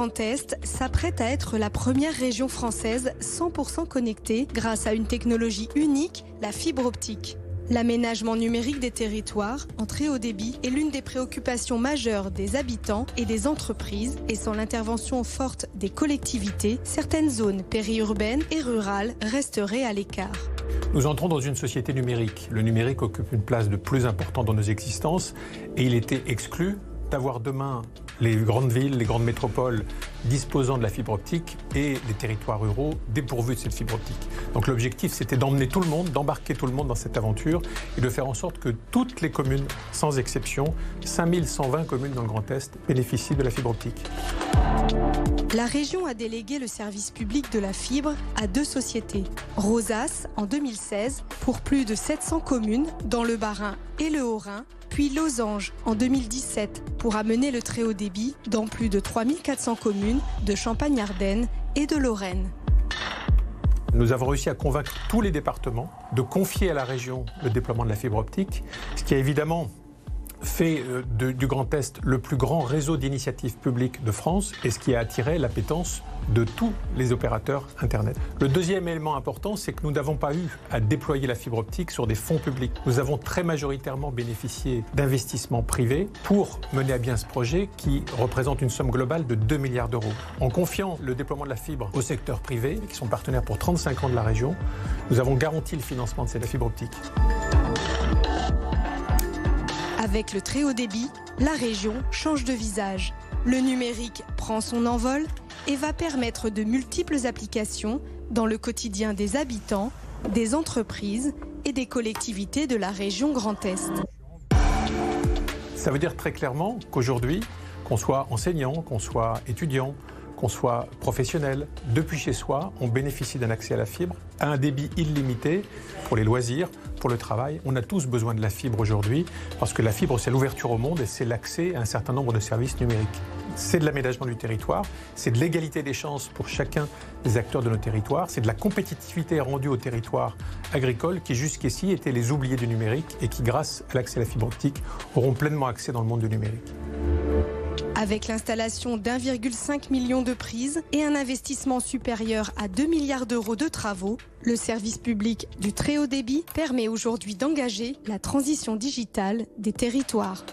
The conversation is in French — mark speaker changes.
Speaker 1: Grand Est s'apprête à être la première région française 100% connectée grâce à une technologie unique, la fibre optique. L'aménagement numérique des territoires en très haut débit est l'une des préoccupations majeures des habitants et des entreprises, et sans l'intervention forte des collectivités, certaines zones périurbaines et rurales resteraient à l'écart.
Speaker 2: Nous entrons dans une société numérique. Le numérique occupe une place de plus importante dans nos existences et il était exclu d'avoir demain les grandes villes, les grandes métropoles disposant de la fibre optique et des territoires ruraux dépourvus de cette fibre optique. Donc l'objectif, c'était d'emmener tout le monde, d'embarquer tout le monde dans cette aventure et de faire en sorte que toutes les communes, sans exception, 5120 communes dans le Grand Est, bénéficient de la fibre optique.
Speaker 1: La région a délégué le service public de la fibre à 2 sociétés. Rosas en 2016 pour plus de 700 communes dans le Bas-Rhin et le Haut-Rhin, puis Losange en 2017 pour amener le très haut débit dans plus de 3400 communes de Champagne-Ardenne et de Lorraine.
Speaker 2: Nous avons réussi à convaincre tous les départements de confier à la région le déploiement de la fibre optique, ce qui a évidemment fait du Grand Est le plus grand réseau d'initiatives publiques de France et ce qui a attiré l'appétence de tous les opérateurs Internet. Le deuxième élément important, c'est que nous n'avons pas eu à déployer la fibre optique sur des fonds publics. Nous avons très majoritairement bénéficié d'investissements privés pour mener à bien ce projet qui représente une somme globale de 2 milliards d'euros. En confiant le déploiement de la fibre au secteur privé, qui sont partenaires pour 35 ans de la région, nous avons garanti le financement de cette fibre optique.
Speaker 1: Avec le très haut débit, la région change de visage. Le numérique prend son envol et va permettre de multiples applications dans le quotidien des habitants, des entreprises et des collectivités de la région Grand Est.
Speaker 2: Ça veut dire très clairement qu'aujourd'hui, qu'on soit enseignant, qu'on soit étudiant, qu'on soit professionnel, depuis chez soi, on bénéficie d'un accès à la fibre, à un débit illimité pour les loisirs, pour le travail. On a tous besoin de la fibre aujourd'hui parce que la fibre, c'est l'ouverture au monde et c'est l'accès à un certain nombre de services numériques. C'est de l'aménagement du territoire, c'est de l'égalité des chances pour chacun des acteurs de nos territoires, c'est de la compétitivité rendue aux territoires agricoles qui jusqu'ici étaient les oubliés du numérique et qui, grâce à l'accès à la fibre optique, auront pleinement accès dans le monde du numérique.
Speaker 1: Avec l'installation d'1,5 million de prises et un investissement supérieur à 2 milliards d'euros de travaux, le service public du très haut débit permet aujourd'hui d'engager la transition digitale des territoires.